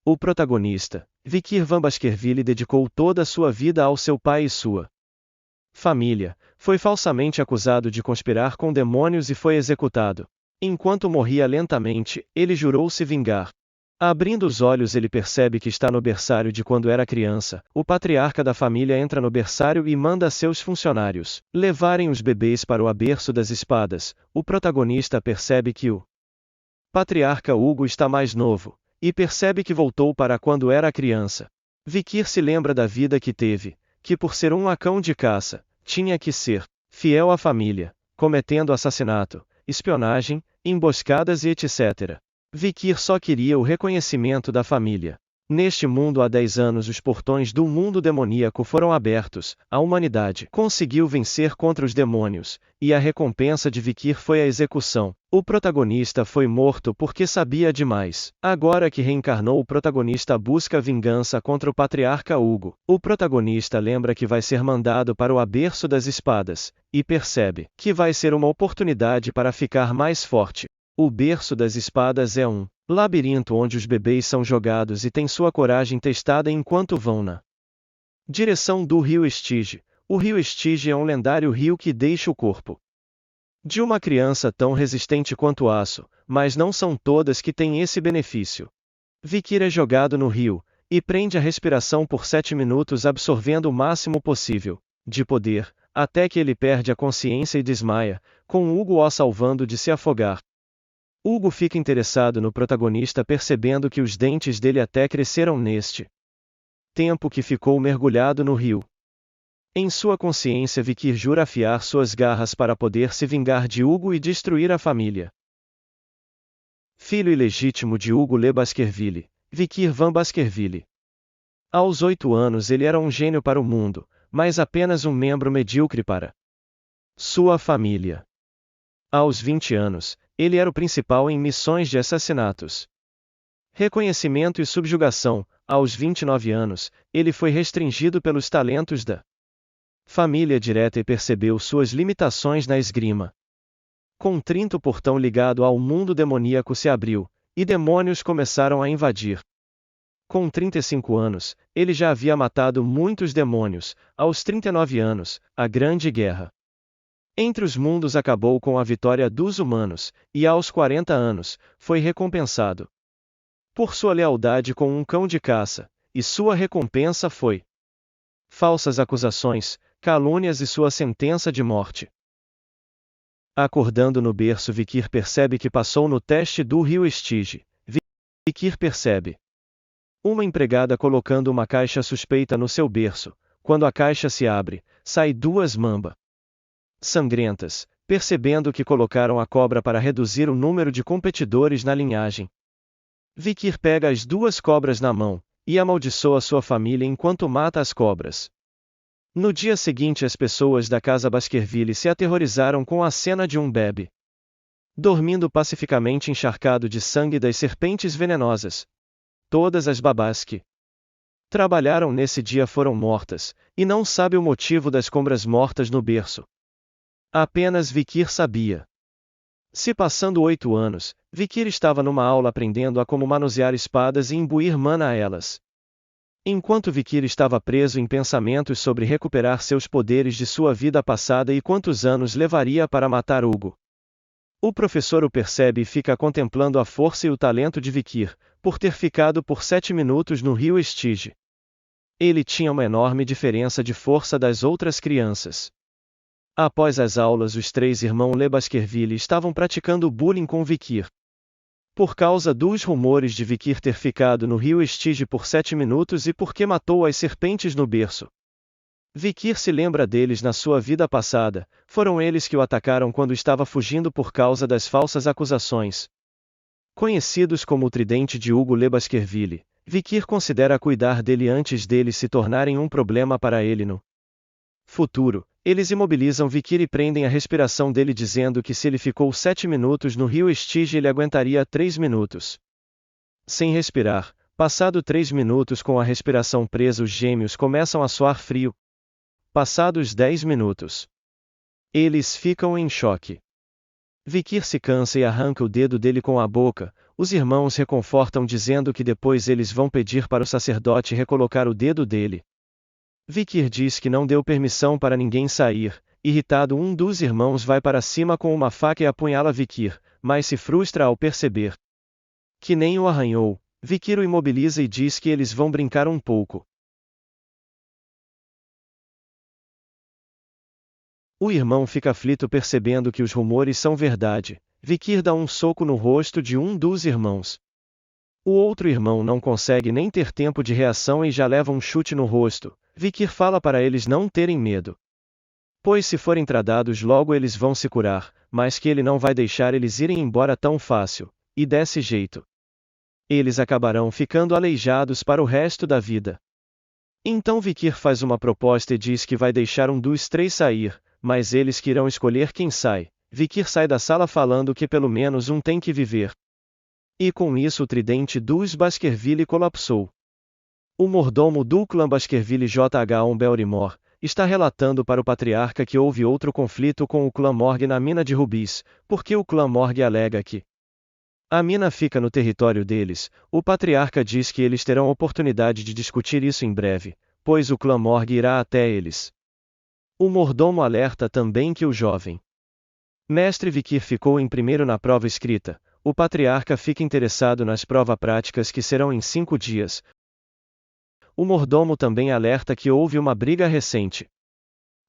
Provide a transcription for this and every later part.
O protagonista, Vikir Van Baskerville, dedicou toda a sua vida ao seu pai e sua família. Foi falsamente acusado de conspirar com demônios e foi executado. Enquanto morria lentamente, ele jurou se vingar. Abrindo os olhos, ele percebe que está no berçário de quando era criança. O patriarca da família entra no berçário e manda seus funcionários levarem os bebês para o berço das espadas. O protagonista percebe que o patriarca Hugo está mais novo, e percebe que voltou para quando era criança. Vikir se lembra da vida que teve, que por ser um cão de caça, tinha que ser fiel à família, cometendo assassinato, espionagem, emboscadas e etc. Vikir só queria o reconhecimento da família. Neste mundo há 10 anos os portões do mundo demoníaco foram abertos, a humanidade conseguiu vencer contra os demônios, e a recompensa de Vikir foi a execução. O protagonista foi morto porque sabia demais. Agora que reencarnou, o protagonista busca vingança contra o patriarca Hugo. O protagonista lembra que vai ser mandado para o berço das espadas, e percebe que vai ser uma oportunidade para ficar mais forte. O berço das espadas é um labirinto onde os bebês são jogados e têm sua coragem testada enquanto vão na direção do rio Estige. O rio Estige é um lendário rio que deixa o corpo de uma criança tão resistente quanto aço, mas não são todas que têm esse benefício. Vikir é jogado no rio, e prende a respiração por 7 minutos, absorvendo o máximo possível de poder, até que ele perde a consciência e desmaia, com Hugo o salvando de se afogar. Hugo fica interessado no protagonista, percebendo que os dentes dele até cresceram neste tempo que ficou mergulhado no rio. Em sua consciência, Vikir jura afiar suas garras para poder se vingar de Hugo e destruir a família. Filho ilegítimo de Hugo Le Baskerville, Vikir Van Baskerville. Aos 8 anos ele era um gênio para o mundo, mas apenas um membro medíocre para sua família. Aos 20 anos, ele era o principal em missões de assassinatos, reconhecimento e subjugação. Aos 29 anos, ele foi restringido pelos talentos da família direta e percebeu suas limitações na esgrima. Com 30, o portão ligado ao mundo demoníaco se abriu, e demônios começaram a invadir. Com 35 anos, ele já havia matado muitos demônios. Aos 39 anos, a Grande Guerra entre os mundos acabou com a vitória dos humanos, e aos 40 anos, foi recompensado por sua lealdade com um cão de caça, e sua recompensa foi falsas acusações, calúnias e sua sentença de morte. Acordando no berço, Vikir percebe que passou no teste do rio Estige. Vikir percebe uma empregada colocando uma caixa suspeita no seu berço. Quando a caixa se abre, sai 2 mambas sangrentas, percebendo que colocaram a cobra para reduzir o número de competidores na linhagem. Vikir pega as 2 cobras na mão, e amaldiçoa sua família enquanto mata as cobras. No dia seguinte, as pessoas da casa Baskerville se aterrorizaram com a cena de um bebê dormindo pacificamente encharcado de sangue das serpentes venenosas. Todas as babás que trabalharam nesse dia foram mortas, e não sabe o motivo das cobras mortas no berço. Apenas Vikir sabia. Se passando 8 anos, Vikir estava numa aula aprendendo a como manusear espadas e imbuir mana a elas. Enquanto Vikir estava preso em pensamentos sobre recuperar seus poderes de sua vida passada e quantos anos levaria para matar Hugo. O professor o percebe e fica contemplando a força e o talento de Vikir, por ter ficado por 7 minutos no rio Estige. Ele tinha uma enorme diferença de força das outras crianças. Após as aulas, os 3 irmãos Le Baskerville estavam praticando bullying com Vikir. Por causa dos rumores de Vikir ter ficado no rio Estige por 7 minutos e porque matou as serpentes no berço. Vikir se lembra deles na sua vida passada, foram eles que o atacaram quando estava fugindo por causa das falsas acusações. Conhecidos como o tridente de Hugo Le Baskerville, Vikir considera cuidar dele antes deles se tornarem um problema para ele no futuro. Eles imobilizam Vikir e prendem a respiração dele, dizendo que se ele ficou 7 minutos no rio Estige, ele aguentaria 3 minutos sem respirar. Passado 3 minutos com a respiração presa, os gêmeos começam a suar frio. Passados 10 minutos, eles ficam em choque. Vikir se cansa e arranca o dedo dele com a boca. Os irmãos reconfortam dizendo que depois eles vão pedir para o sacerdote recolocar o dedo dele. Vikir diz que não deu permissão para ninguém sair. Irritado, um dos irmãos vai para cima com uma faca e apunhala Vikir, mas se frustra ao perceber que nem o arranhou. Vikir o imobiliza e diz que eles vão brincar um pouco. O irmão fica aflito percebendo que os rumores são verdade. Vikir dá um soco no rosto de um dos irmãos. O outro irmão não consegue nem ter tempo de reação e já leva um chute no rosto. Vikir fala para eles não terem medo, pois se forem tradados logo eles vão se curar, mas que ele não vai deixar eles irem embora tão fácil, e desse jeito eles acabarão ficando aleijados para o resto da vida. Então Vikir faz uma proposta e diz que vai deixar um dos três sair, mas eles que irão escolher quem sai. Vikir sai da sala falando que pelo menos um tem que viver. E com isso o tridente dos Baskerville colapsou. O mordomo do clã Baskerville J.H. Belrimore está relatando para o patriarca que houve outro conflito com o clã Morgue na mina de rubis, porque o clã Morgue alega que a mina fica no território deles. O patriarca diz que eles terão oportunidade de discutir isso em breve, pois o clã Morgue irá até eles. O mordomo alerta também que o jovem mestre Vikir ficou em primeiro na prova escrita. O patriarca fica interessado nas provas práticas que serão em 5 dias. O mordomo também alerta que houve uma briga recente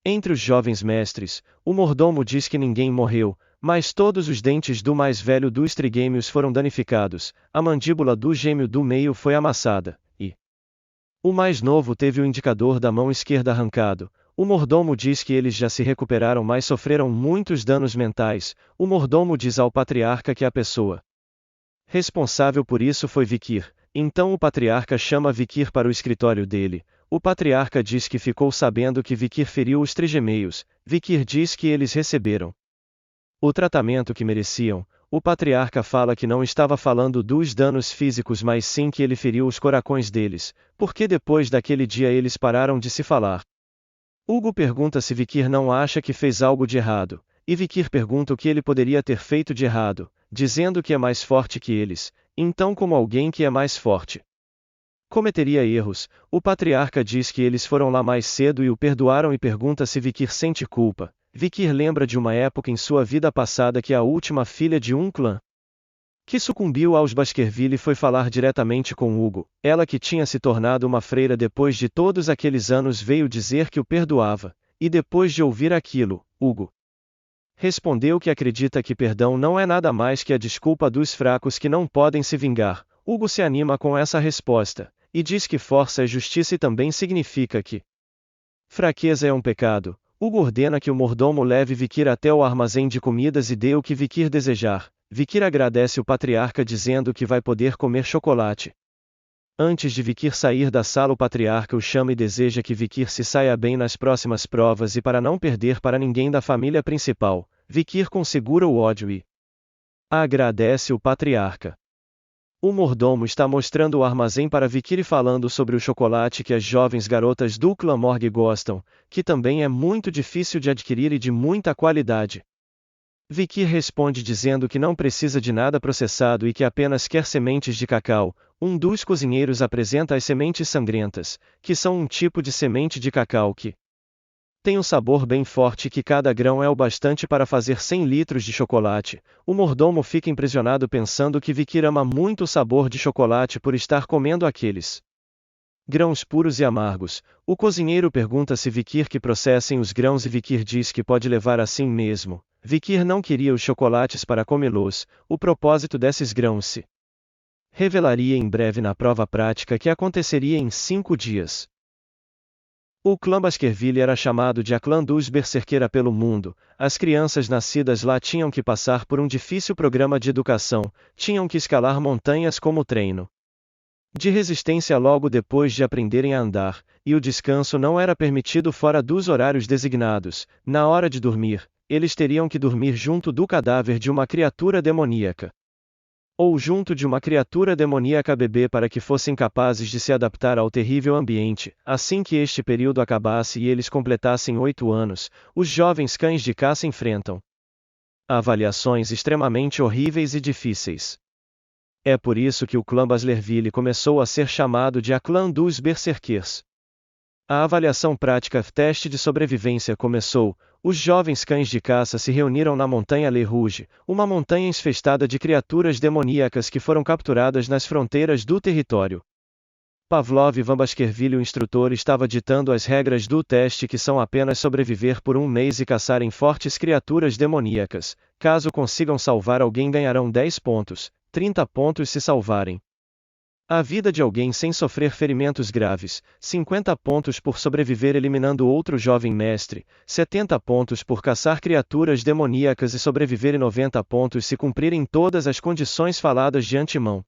entre os jovens mestres. O mordomo diz que ninguém morreu, mas todos os dentes do mais velho dos trigêmeos foram danificados, a mandíbula do gêmeo do meio foi amassada, e o mais novo teve o indicador da mão esquerda arrancado. O mordomo diz que eles já se recuperaram, mas sofreram muitos danos mentais. O mordomo diz ao patriarca que a pessoa responsável por isso foi Vikir. Então o patriarca chama Vikir para o escritório dele. O patriarca diz que ficou sabendo que Vikir feriu os trigêmeos. Vikir diz que eles receberam o tratamento que mereciam. O patriarca fala que não estava falando dos danos físicos, mas sim que ele feriu os coracões deles, porque depois daquele dia eles pararam de se falar. Hugo pergunta se Vikir não acha que fez algo de errado, e Vikir pergunta o que ele poderia ter feito de errado, dizendo que é mais forte que eles. Então, como alguém que é mais forte cometeria erros, o patriarca diz que eles foram lá mais cedo e o perdoaram e pergunta se Vikir sente culpa. Vikir lembra de uma época em sua vida passada que a última filha de um clã que sucumbiu aos Baskerville foi falar diretamente com Hugo. Ela, que tinha se tornado uma freira depois de todos aqueles anos, veio dizer que o perdoava, e depois de ouvir aquilo, Hugo respondeu que acredita que perdão não é nada mais que a desculpa dos fracos que não podem se vingar. Hugo se anima com essa resposta, e diz que força é justiça e também significa que fraqueza é um pecado. Hugo ordena que o mordomo leve Vikir até o armazém de comidas e dê o que Vikir desejar. Vikir agradece o patriarca dizendo que vai poder comer chocolate. Antes de Vikir sair da sala, o patriarca o chama e deseja que Vikir se saia bem nas próximas provas e para não perder para ninguém da família principal. Vikir consegura o ódio e agradece o patriarca. O mordomo está mostrando o armazém para Vikir e falando sobre o chocolate que as jovens garotas do clã Morgue gostam, que também é muito difícil de adquirir e de muita qualidade. Vikir responde dizendo que não precisa de nada processado e que apenas quer sementes de cacau. Um dos cozinheiros apresenta as sementes sangrentas, que são um tipo de semente de cacau que tem um sabor bem forte e que cada grão é o bastante para fazer 100 litros de chocolate. O mordomo fica impressionado pensando que Vikir ama muito o sabor de chocolate por estar comendo aqueles grãos puros e amargos. O cozinheiro pergunta se Vikir que processem os grãos e Vikir diz que pode levar assim mesmo. Vikir não queria os chocolates para comê-los. O propósito desses grãos se revelaria em breve na prova prática que aconteceria em 5 dias. O clã Baskerville era chamado de a clã dos Berserkera pelo mundo. As crianças nascidas lá tinham que passar por um difícil programa de educação, tinham que escalar montanhas como treino de resistência logo depois de aprenderem a andar, e o descanso não era permitido fora dos horários designados. Na hora de dormir, eles teriam que dormir junto do cadáver de uma criatura demoníaca, ou junto de uma criatura demoníaca bebê para que fossem capazes de se adaptar ao terrível ambiente. Assim que este período acabasse e eles completassem 8 anos, os jovens cães de caça enfrentam Avaliações extremamente horríveis e difíceis. É por isso que o clã Baslerville começou a ser chamado de a clã dos Berserkers. A avaliação prática teste de sobrevivência começou. Os jovens cães de caça se reuniram na Montanha Le Rouge, uma montanha infestada de criaturas demoníacas que foram capturadas nas fronteiras do território. Pavlov Van Baskerville, o instrutor, estava ditando as regras do teste, que são apenas sobreviver por um mês e caçarem fortes criaturas demoníacas. Caso consigam salvar alguém, ganharão 10 pontos, 30 pontos se salvarem a vida de alguém sem sofrer ferimentos graves, 50 pontos por sobreviver eliminando outro jovem mestre, 70 pontos por caçar criaturas demoníacas e sobreviver e 90 pontos se cumprirem todas as condições faladas de antemão.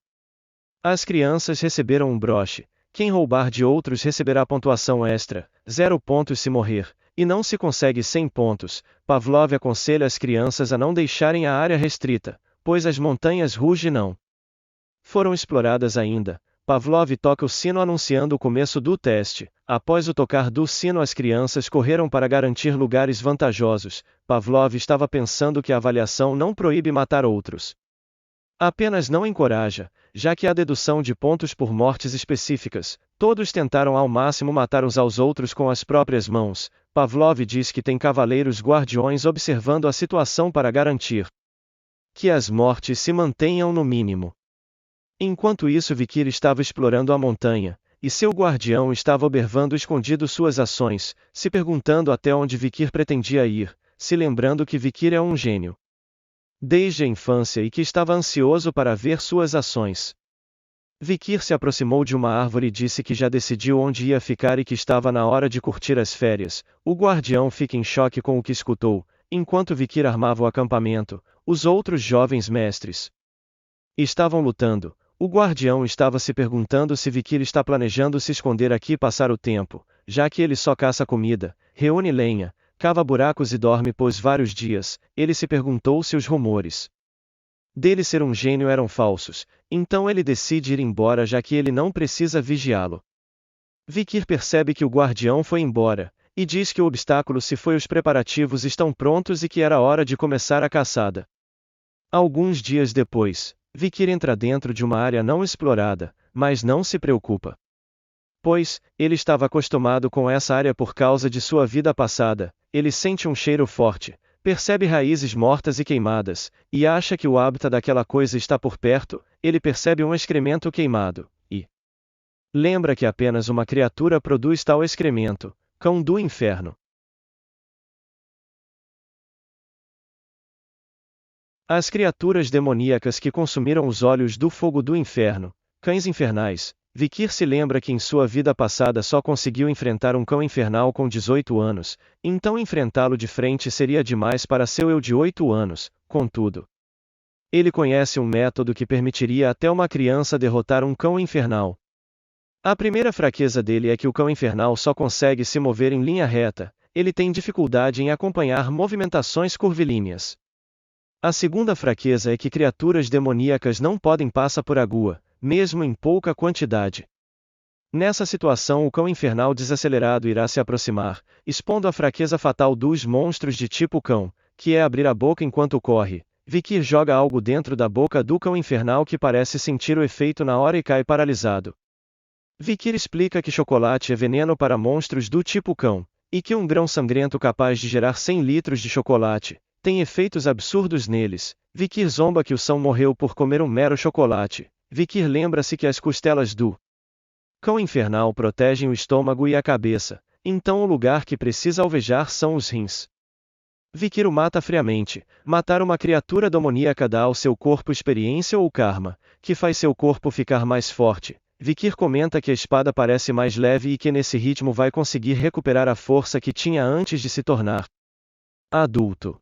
As crianças receberam um broche. Quem roubar de outros receberá pontuação extra, 0 pontos se morrer, e não se consegue 100 pontos. Pavlov aconselha as crianças a não deixarem a área restrita, pois as montanhas Rouge não foram exploradas ainda. Pavlov toca o sino anunciando o começo do teste. Após o tocar do sino, as crianças correram para garantir lugares vantajosos. Pavlov estava pensando que a avaliação não proíbe matar outros. Apenas não encoraja, já que há dedução de pontos por mortes específicas. Todos tentaram ao máximo matar uns aos outros com as próprias mãos. Pavlov diz que tem cavaleiros guardiões observando a situação para garantir que as mortes se mantenham no mínimo. Enquanto isso, Vikir estava explorando a montanha, e seu guardião estava observando escondido suas ações, se perguntando até onde Vikir pretendia ir, se lembrando que Vikir é um gênio desde a infância e que estava ansioso para ver suas ações. Vikir se aproximou de uma árvore e disse que já decidiu onde ia ficar e que estava na hora de curtir as férias. O guardião fica em choque com o que escutou. Enquanto Vikir armava o acampamento, os outros jovens mestres estavam lutando. O guardião estava se perguntando se Vikir está planejando se esconder aqui e passar o tempo, já que ele só caça comida, reúne lenha, cava buracos e dorme por vários dias. Ele se perguntou se os rumores dele ser um gênio eram falsos, então ele decide ir embora, já que ele não precisa vigiá-lo. Vikir percebe que o guardião foi embora, e diz que o obstáculo se foi, os preparativos estão prontos e que era hora de começar a caçada. Alguns dias depois, Vikir entra dentro de uma área não explorada, mas não se preocupa, pois ele estava acostumado com essa área por causa de sua vida passada. Ele sente um cheiro forte, percebe raízes mortas e queimadas, e acha que o hábitat daquela coisa está por perto. Ele percebe um excremento queimado, e lembra que apenas uma criatura produz tal excremento: cão do inferno. As criaturas demoníacas que consumiram os olhos do fogo do inferno, cães infernais. Vikir se lembra que em sua vida passada só conseguiu enfrentar um cão infernal com 18 anos, então enfrentá-lo de frente seria demais para seu eu de 8 anos. Contudo, ele conhece um método que permitiria até uma criança derrotar um cão infernal. A primeira fraqueza dele é que o cão infernal só consegue se mover em linha reta. Ele tem dificuldade em acompanhar movimentações curvilíneas. A segunda fraqueza é que criaturas demoníacas não podem passar por água, mesmo em pouca quantidade. Nessa situação, o cão infernal desacelerado irá se aproximar, expondo a fraqueza fatal dos monstros de tipo cão, que é abrir a boca enquanto corre. Vikir joga algo dentro da boca do cão infernal que parece sentir o efeito na hora e cai paralisado. Vikir explica que chocolate é veneno para monstros do tipo cão, e que um grão sangrento capaz de gerar 100 litros de chocolate tem efeitos absurdos neles. Vikir zomba que o São morreu por comer um mero chocolate. Vikir lembra-se que as costelas do cão infernal protegem o estômago e a cabeça, então o lugar que precisa alvejar são os rins. Vikir o mata friamente. Matar uma criatura demoníaca dá ao seu corpo experiência ou karma, que faz seu corpo ficar mais forte. Vikir comenta que a espada parece mais leve e que nesse ritmo vai conseguir recuperar a força que tinha antes de se tornar adulto.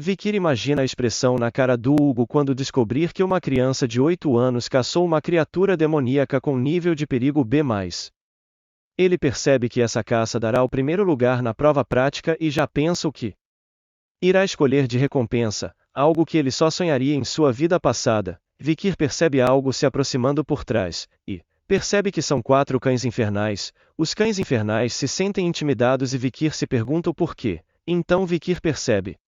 Vikir imagina a expressão na cara do Hugo quando descobrir que uma criança de 8 anos caçou uma criatura demoníaca com nível de perigo B+. Ele percebe que essa caça dará o primeiro lugar na prova prática e já pensa o que irá escolher de recompensa, algo que ele só sonharia em sua vida passada. Vikir percebe algo se aproximando por trás, e percebe que são 4 cães infernais. Os cães infernais se sentem intimidados e Vikir se pergunta o porquê. Então Vikir percebe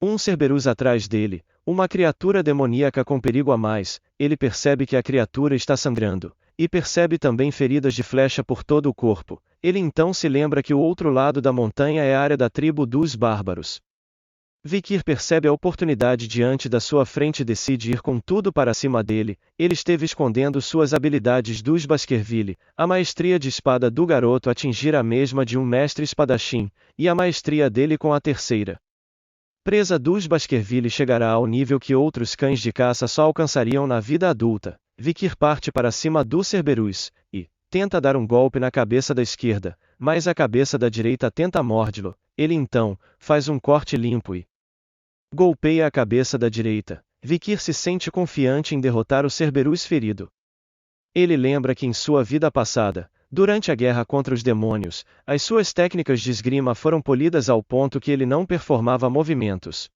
Um Cerberus atrás dele, uma criatura demoníaca com perigo a mais. Ele percebe que a criatura está sangrando, e percebe também feridas de flecha por todo o corpo. Ele então se lembra que o outro lado da montanha é a área da tribo dos bárbaros. Vikir percebe a oportunidade diante da sua frente e decide ir com tudo para cima dele. Ele esteve escondendo suas habilidades dos Baskerville, a maestria de espada do garoto atingir a mesma de um mestre espadachim, e a maestria dele com a terceira presa dos Baskerville chegará ao nível que outros cães de caça só alcançariam na vida adulta. Vikir parte para cima do Cerberus, e tenta dar um golpe na cabeça da esquerda, mas a cabeça da direita tenta mordê-lo. Ele então faz um corte limpo e golpeia a cabeça da direita. Vikir se sente confiante em derrotar o Cerberus ferido. Ele lembra que em sua vida passada, durante a guerra contra os demônios, as suas técnicas de esgrima foram polidas ao ponto que ele não performava movimentos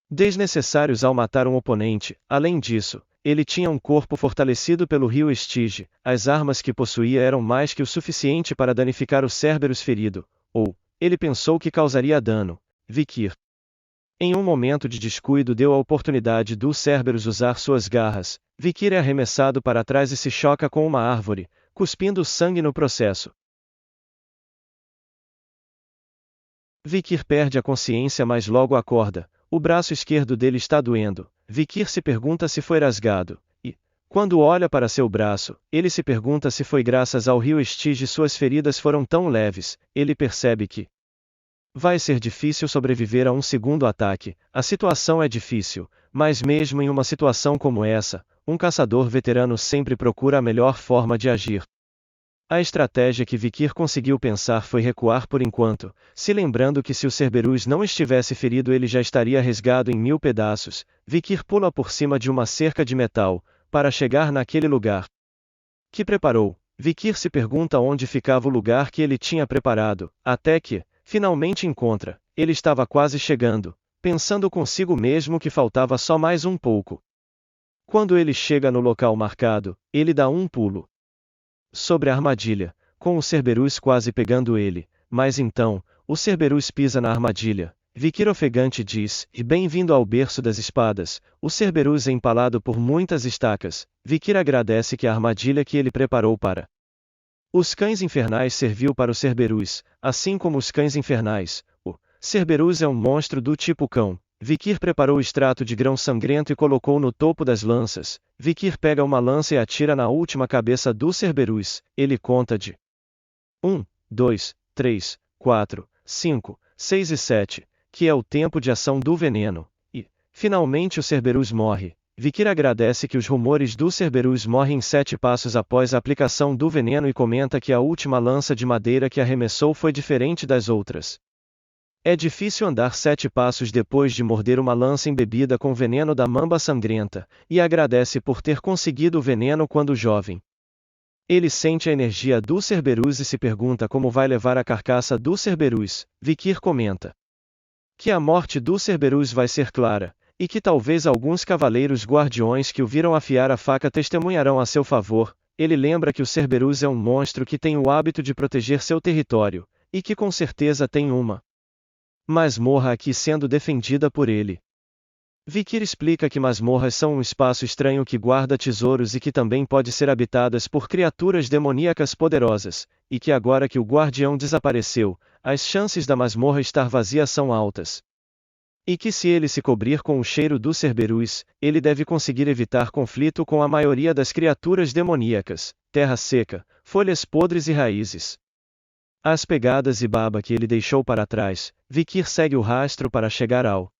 desnecessários ao matar um oponente. Além disso, ele tinha um corpo fortalecido pelo rio Estige. As armas que possuía eram mais que o suficiente para danificar o Cerberus ferido, ou ele pensou que causaria dano. Vikir, em um momento de descuido, deu a oportunidade do Cerberus usar suas garras. Vikir é arremessado para trás e se choca com uma árvore, cuspindo sangue no processo. Vikir perde a consciência, mas logo acorda. O braço esquerdo dele está doendo. Vikir se pergunta se foi rasgado, e, quando olha para seu braço, ele se pergunta se foi graças ao rio Estige suas feridas foram tão leves. Ele percebe que vai ser difícil sobreviver a um segundo ataque. A situação é difícil, mas mesmo em uma situação como essa, um caçador veterano sempre procura a melhor forma de agir. A estratégia que Vikir conseguiu pensar foi recuar por enquanto, se lembrando que se o Cerberus não estivesse ferido ele já estaria rasgado em 1000 pedaços. Vikir pula por cima de uma cerca de metal, para chegar naquele lugar que preparou. Vikir se pergunta onde ficava o lugar que ele tinha preparado, até que, finalmente encontra. Ele estava quase chegando, pensando consigo mesmo que faltava só mais um pouco. Quando ele chega no local marcado, ele dá um pulo sobre a armadilha, com o Cerberus quase pegando ele, mas então, o Cerberus pisa na armadilha. Vikir ofegante diz, e bem-vindo ao berço das espadas. O Cerberus é empalado por muitas estacas. Vikir agradece que a armadilha que ele preparou para os cães infernais serviu para o Cerberus, assim como os cães infernais. O Cerberus é um monstro do tipo cão. Vikir preparou o extrato de grão sangrento e colocou no topo das lanças. Vikir pega uma lança e atira na última cabeça do Cerberus. Ele conta de 1, 2, 3, 4, 5, 6 e 7, que é o tempo de ação do veneno. E, finalmente o Cerberus morre. Vikir agradece que os rumores do Cerberus morrem 7 passos após a aplicação do veneno e comenta que a última lança de madeira que arremessou foi diferente das outras. É difícil andar 7 passos depois de morder uma lança embebida com veneno da mamba sangrenta, e agradece por ter conseguido o veneno quando jovem. Ele sente a energia do Cerberus e se pergunta como vai levar a carcaça do Cerberus. Vikir comenta que a morte do Cerberus vai ser clara, e que talvez alguns cavaleiros guardiões que o viram afiar a faca testemunharão a seu favor. Ele lembra que o Cerberus é um monstro que tem o hábito de proteger seu território, e que com certeza tem uma masmorra aqui sendo defendida por ele. Vikir explica que masmorras são um espaço estranho que guarda tesouros e que também pode ser habitadas por criaturas demoníacas poderosas, e que agora que o guardião desapareceu, as chances da masmorra estar vazia são altas. E que se ele se cobrir com o cheiro do Cerberus, ele deve conseguir evitar conflito com a maioria das criaturas demoníacas, terra seca, folhas podres e raízes. As pegadas e baba que ele deixou para trás, Vikir segue o rastro para chegar ao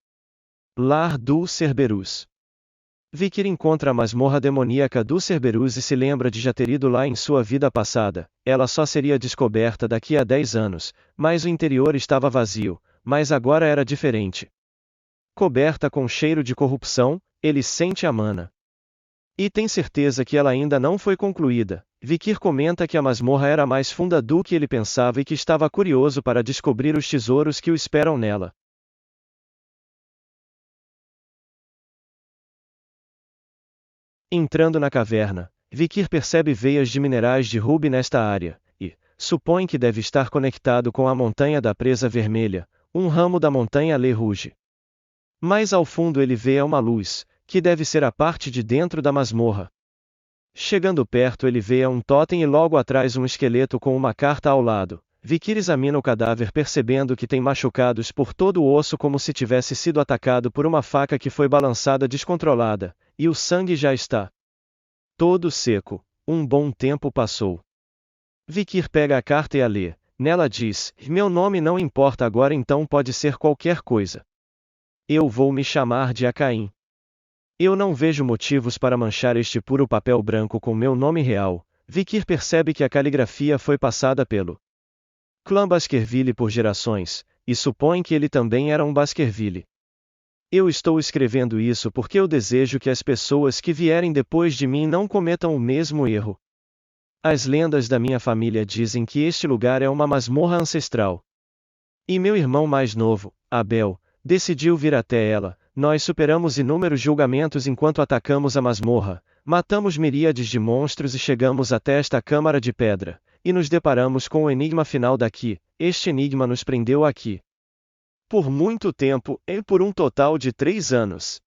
lar do Cerberus. Vikir encontra a masmorra demoníaca do Cerberus e se lembra de já ter ido lá em sua vida passada. Ela só seria descoberta daqui a 10 anos, mas o interior estava vazio, mas agora era diferente. Coberta com cheiro de corrupção, ele sente a mana. E tem certeza que ela ainda não foi concluída. Vikir comenta que a masmorra era mais funda do que ele pensava e que estava curioso para descobrir os tesouros que o esperam nela. Entrando na caverna, Vikir percebe veias de minerais de rubi nesta área, e supõe que deve estar conectado com a montanha da presa vermelha, um ramo da montanha Le Rouge. Mais ao fundo ele vê uma luz, que deve ser a parte de dentro da masmorra. Chegando perto ele vê um totem e logo atrás um esqueleto com uma carta ao lado. Vikir examina o cadáver percebendo que tem machucados por todo o osso como se tivesse sido atacado por uma faca que foi balançada descontrolada, e o sangue já está todo seco. Um bom tempo passou. Vikir pega a carta e a lê. Nela diz: meu nome não importa agora, então pode ser qualquer coisa. Eu vou me chamar de Acaim. Eu não vejo motivos para manchar este puro papel branco com meu nome real. Vikir percebe que a caligrafia foi passada pelo clã Baskerville por gerações, e supõe que ele também era um Baskerville. Eu estou escrevendo isso porque eu desejo que as pessoas que vierem depois de mim não cometam o mesmo erro. As lendas da minha família dizem que este lugar é uma masmorra ancestral. E meu irmão mais novo, Abel, decidiu vir até ela. Nós superamos inúmeros julgamentos enquanto atacamos a masmorra, matamos miríades de monstros e chegamos até esta câmara de pedra, e nos deparamos com o enigma final daqui. Este enigma nos prendeu aqui por muito tempo, e por um total de 3 anos.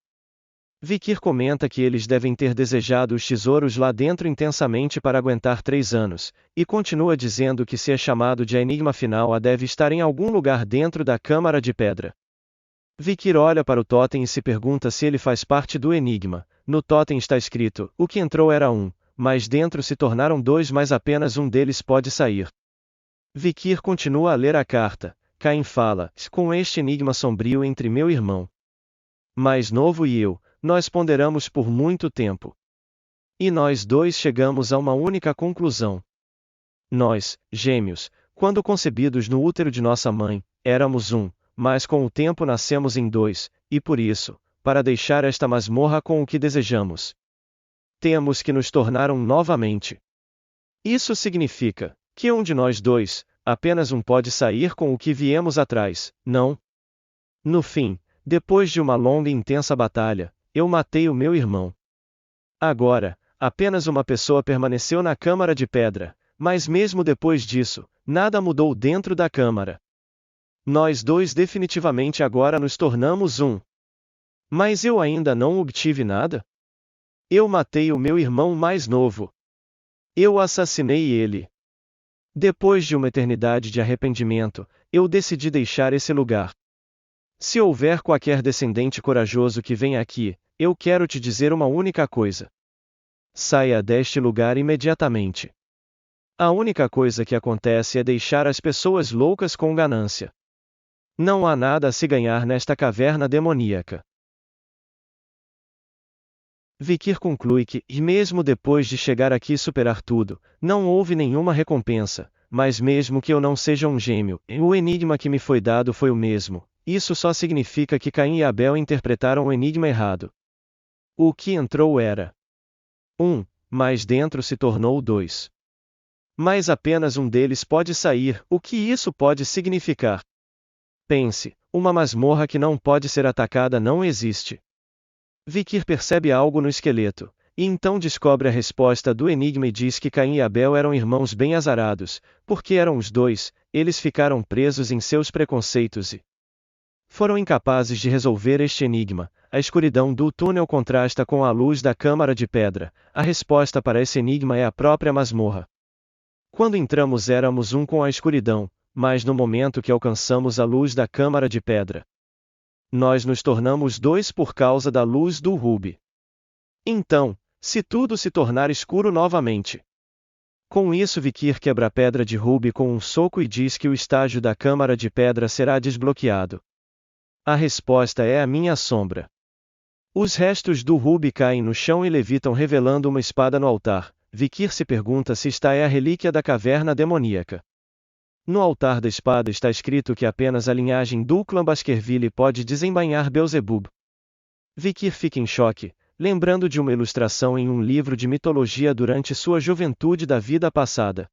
Vikir comenta que eles devem ter desejado os tesouros lá dentro intensamente para aguentar 3 anos, e continua dizendo que se é chamado de enigma final deve estar em algum lugar dentro da câmara de pedra. Vikir olha para o totem e se pergunta se ele faz parte do enigma. No totem está escrito: o que entrou era um, mas dentro se tornaram 2, mas apenas um deles pode sair. Vikir continua a ler a carta. Caim fala: com este enigma sombrio entre meu irmão mais novo e eu, nós ponderamos por muito tempo. E nós dois chegamos a uma única conclusão. Nós, gêmeos, quando concebidos no útero de nossa mãe, éramos um, mas com o tempo nascemos em 2, e por isso, para deixar esta masmorra com o que desejamos, temos que nos tornar um novamente. Isso significa que um de nós dois, apenas um pode sair com o que viemos atrás, não? No fim, depois de uma longa e intensa batalha, eu matei o meu irmão. Agora, apenas uma pessoa permaneceu na câmara de pedra, mas mesmo depois disso, nada mudou dentro da câmara. Nós dois definitivamente agora nos tornamos um. Mas eu ainda não obtive nada? Eu matei o meu irmão mais novo. Eu assassinei ele. Depois de uma eternidade de arrependimento, eu decidi deixar esse lugar. Se houver qualquer descendente corajoso que venha aqui, eu quero te dizer uma única coisa. Saia deste lugar imediatamente. A única coisa que acontece é deixar as pessoas loucas com ganância. Não há nada a se ganhar nesta caverna demoníaca. Vikir conclui que, e mesmo depois de chegar aqui e superar tudo, não houve nenhuma recompensa, mas mesmo que eu não seja um gêmeo, o enigma que me foi dado foi o mesmo. Isso só significa que Caim e Abel interpretaram o enigma errado. O que entrou era 1, mas dentro se tornou 2. Mas apenas um deles pode sair. O que isso pode significar? Pense, uma masmorra que não pode ser atacada não existe. Vikir percebe algo no esqueleto, e então descobre a resposta do enigma e diz que Caim e Abel eram irmãos bem azarados, porque eram os dois, eles ficaram presos em seus preconceitos e foram incapazes de resolver este enigma. A escuridão do túnel contrasta com a luz da câmara de pedra. A resposta para esse enigma é a própria masmorra. Quando entramos éramos um com a escuridão, mas no momento que alcançamos a luz da câmara de pedra, nós nos tornamos 2 por causa da luz do rubi. Então, se tudo se tornar escuro novamente. Com isso Vikir quebra a pedra de rubi com um soco e diz que o estágio da câmara de pedra será desbloqueado. A resposta é a minha sombra. Os restos do rubi caem no chão e levitam revelando uma espada no altar. Vikir se pergunta se esta é a relíquia da caverna demoníaca. No altar da espada está escrito que apenas a linhagem do clã Baskerville pode desembainhar Beelzebub. Vikir fica em choque, lembrando de uma ilustração em um livro de mitologia durante sua juventude da vida passada.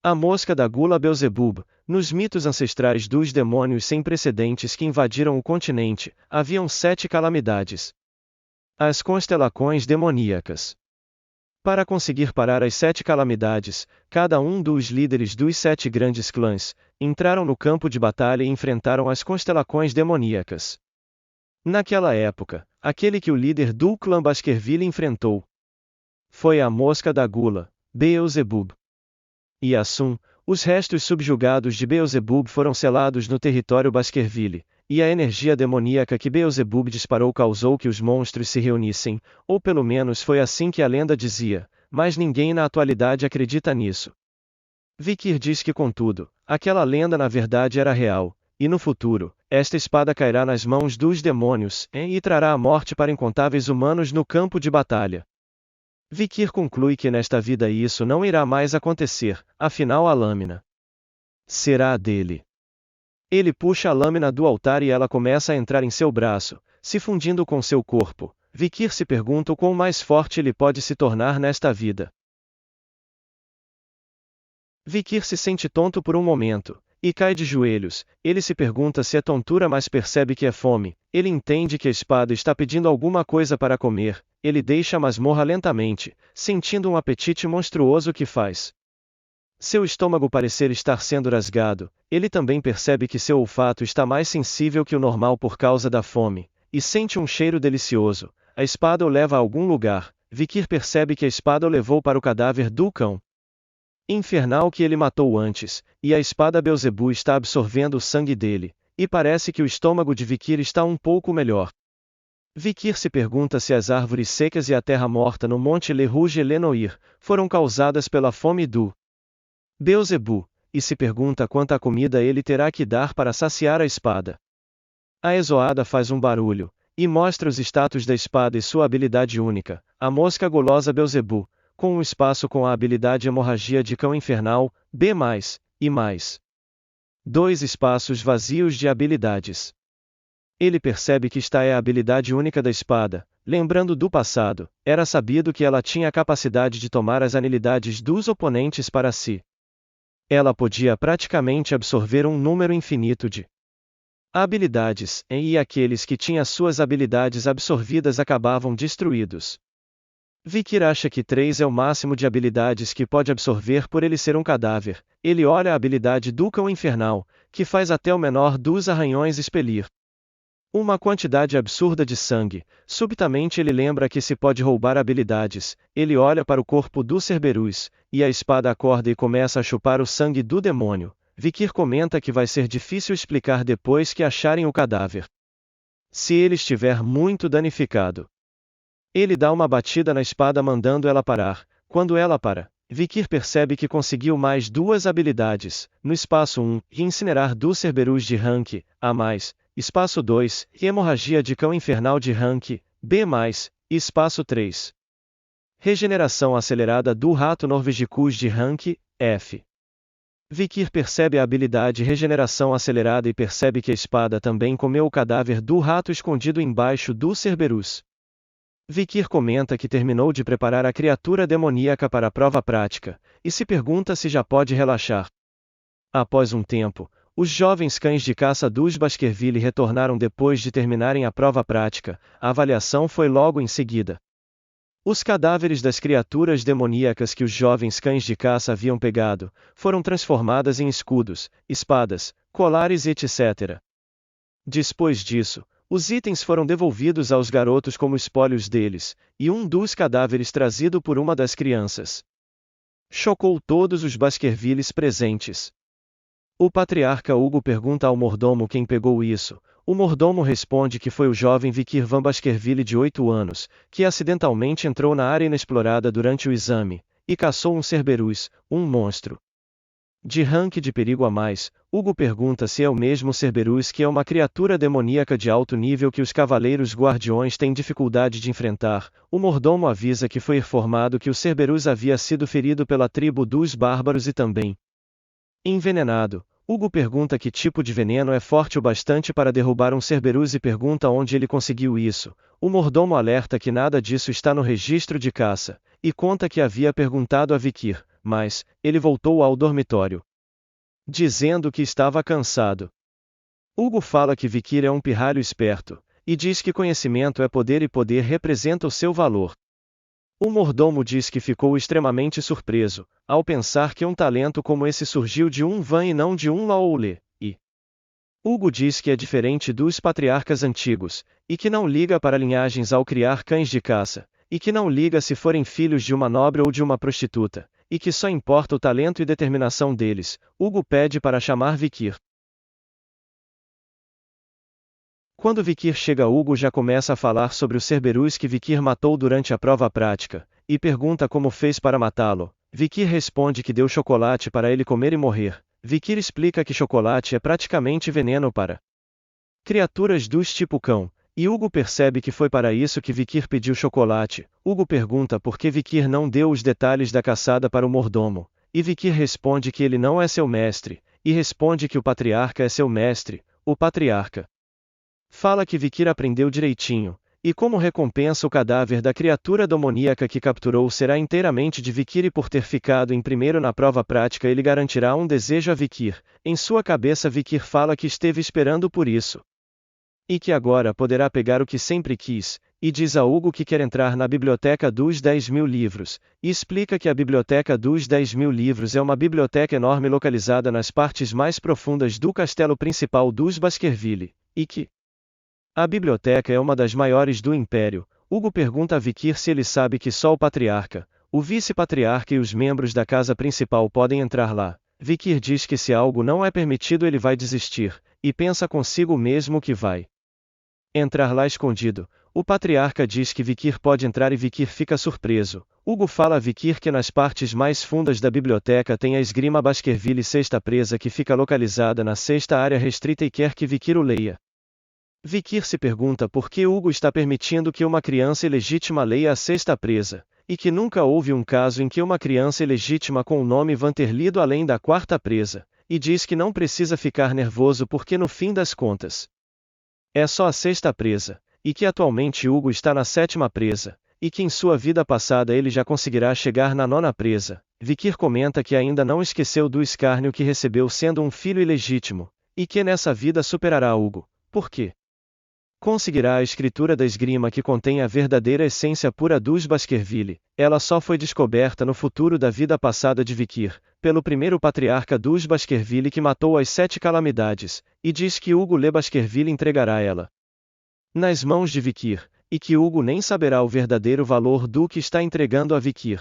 A mosca da gula Beelzebub. Nos mitos ancestrais dos demônios sem precedentes que invadiram o continente, haviam 7 calamidades. As constelações demoníacas. Para conseguir parar as 7 calamidades, cada um dos líderes dos 7 grandes clãs entraram no campo de batalha e enfrentaram as constelações demoníacas. Naquela época, aquele que o líder do clã Baskerville enfrentou foi a mosca da gula, Beelzebub. E assim, os restos subjugados de Beelzebub foram selados no território Baskerville, e a energia demoníaca que Beelzebub disparou causou que os monstros se reunissem, ou pelo menos foi assim que a lenda dizia, mas ninguém na atualidade acredita nisso. Vikir diz que contudo, aquela lenda na verdade era real, e no futuro, esta espada cairá nas mãos dos demônios, e trará a morte para incontáveis humanos no campo de batalha. Vikir conclui que nesta vida isso não irá mais acontecer, afinal a lâmina será a dele. Ele puxa a lâmina do altar e ela começa a entrar em seu braço, se fundindo com seu corpo. Vikir se pergunta o quão mais forte ele pode se tornar nesta vida. Vikir se sente tonto por um momento, e cai de joelhos. Ele se pergunta se é tontura, mas percebe que é fome. Ele entende que a espada está pedindo alguma coisa para comer. Ele deixa a masmorra lentamente, sentindo um apetite monstruoso que faz seu estômago parecer estar sendo rasgado. Ele também percebe que seu olfato está mais sensível que o normal por causa da fome, e sente um cheiro delicioso. A espada o leva a algum lugar. Vikir percebe que a espada o levou para o cadáver do cão infernal que ele matou antes, e a espada Beelzebub está absorvendo o sangue dele, e parece que o estômago de Vikir está um pouco melhor. Vikir se pergunta se as árvores secas e a terra morta no Monte Le Rouge Lenoir foram causadas pela fome do Beelzebub, e se pergunta quanta comida ele terá que dar para saciar a espada. A Ezoada faz um barulho, e mostra os status da espada e sua habilidade única, a mosca gulosa Beelzebub, com um espaço com a habilidade hemorragia de cão infernal, B+, e mais 2 espaços vazios de habilidades. Ele percebe que esta é a habilidade única da espada. Lembrando do passado, era sabido que ela tinha a capacidade de tomar as anilidades dos oponentes para si. Ela podia praticamente absorver um número infinito de habilidades, e aqueles que tinham suas habilidades absorvidas acabavam destruídos. Vikir acha que 3 é o máximo de habilidades que pode absorver por ele ser um cadáver. Ele olha a habilidade do cão infernal, que faz até o menor dos arranhões expelir uma quantidade absurda de sangue. Subitamente ele lembra que se pode roubar habilidades. Ele olha para o corpo do Cerberus, e a espada acorda e começa a chupar o sangue do demônio. Vikir comenta que vai ser difícil explicar depois que acharem o cadáver, se ele estiver muito danificado. Ele dá uma batida na espada mandando ela parar. Quando ela para, Vikir percebe que conseguiu mais 2 habilidades, no espaço 1, incinerar do Cerberus de rank A+, espaço 2, hemorragia de cão infernal de rank B+, e espaço 3. Regeneração acelerada do rato norvegicus de rank F. Vikir percebe a habilidade regeneração acelerada e percebe que a espada também comeu o cadáver do rato escondido embaixo do Cerberus. Vikir comenta que terminou de preparar a criatura demoníaca para a prova prática, e se pergunta se já pode relaxar. Após um tempo, os jovens cães de caça dos Baskerville retornaram depois de terminarem a prova prática. A avaliação foi logo em seguida. Os cadáveres das criaturas demoníacas que os jovens cães de caça haviam pegado, foram transformadas em escudos, espadas, colares e etc. Depois disso, os itens foram devolvidos aos garotos como espólios deles, e um dos cadáveres trazido por uma das crianças chocou todos os Baskervilles presentes. O patriarca Hugo pergunta ao mordomo quem pegou isso. O mordomo responde que foi o jovem Vikir Van Baskerville de 8 anos, que acidentalmente entrou na área inexplorada durante o exame, e caçou um Cerberus, um monstro de rank de perigo a mais. Hugo pergunta se é o mesmo Cerberus que é uma criatura demoníaca de alto nível que os cavaleiros guardiões têm dificuldade de enfrentar. O mordomo avisa que foi informado que o Cerberus havia sido ferido pela tribo dos bárbaros e também envenenado. Hugo pergunta que tipo de veneno é forte o bastante para derrubar um Cerberus e pergunta onde ele conseguiu isso. O mordomo alerta que nada disso está no registro de caça, e conta que havia perguntado a Vikir, mas ele voltou ao dormitório, dizendo que estava cansado. Hugo fala que Vikir é um pirralho esperto, e diz que conhecimento é poder e poder representa o seu valor. O mordomo diz que ficou extremamente surpreso, ao pensar que um talento como esse surgiu de um Van e não de um Laoule, e Hugo diz que é diferente dos patriarcas antigos, e que não liga para linhagens ao criar cães de caça, e que não liga se forem filhos de uma nobre ou de uma prostituta, e que só importa o talento e determinação deles. Hugo pede para chamar Vikir. Quando Vikir chega, Hugo já começa a falar sobre o Cerberus que Vikir matou durante a prova prática, e pergunta como fez para matá-lo. Vikir responde que deu chocolate para ele comer e morrer. Vikir explica que chocolate é praticamente veneno para criaturas dos tipo cão, e Hugo percebe que foi para isso que Vikir pediu chocolate. Hugo pergunta por que Vikir não deu os detalhes da caçada para o mordomo, e Vikir responde que ele não é seu mestre, e responde que o patriarca é seu mestre. O patriarca fala que Vikir aprendeu direitinho, e como recompensa o cadáver da criatura demoníaca que capturou será inteiramente de Vikir, e por ter ficado em primeiro na prova prática ele garantirá um desejo a Vikir. Em sua cabeça Vikir fala que esteve esperando por isso, e que agora poderá pegar o que sempre quis, e diz a Hugo que quer entrar na biblioteca dos 10.000 livros, e explica que a biblioteca dos 10.000 livros é uma biblioteca enorme localizada nas partes mais profundas do castelo principal dos Baskerville, e que a biblioteca é uma das maiores do Império. Hugo pergunta a Vikir se ele sabe que só o patriarca, o vice-patriarca e os membros da casa principal podem entrar lá. Vikir diz que se algo não é permitido ele vai desistir, e pensa consigo mesmo que vai entrar lá escondido. O patriarca diz que Vikir pode entrar e Vikir fica surpreso. Hugo fala a Vikir que nas partes mais fundas da biblioteca tem a esgrima Baskerville sexta presa que fica localizada na sexta área restrita e quer que Vikir o leia. Vikir se pergunta por que Hugo está permitindo que uma criança ilegítima leia a sexta presa, e que nunca houve um caso em que uma criança ilegítima com o nome Van ter lido além da quarta presa, e diz que não precisa ficar nervoso porque no fim das contas é só a sexta presa, e que atualmente Hugo está na sétima presa, e que em sua vida passada ele já conseguirá chegar na nona presa. Vikir comenta que ainda não esqueceu do escárnio que recebeu sendo um filho ilegítimo, e que nessa vida superará Hugo. Por quê? Conseguirá a escritura da esgrima que contém a verdadeira essência pura dos Baskerville. Ela só foi descoberta no futuro da vida passada de Vikir, pelo primeiro patriarca dos Baskerville que matou as 7 calamidades, e diz que Hugo Le Baskerville entregará ela nas mãos de Vikir, e que Hugo nem saberá o verdadeiro valor do que está entregando a Vikir.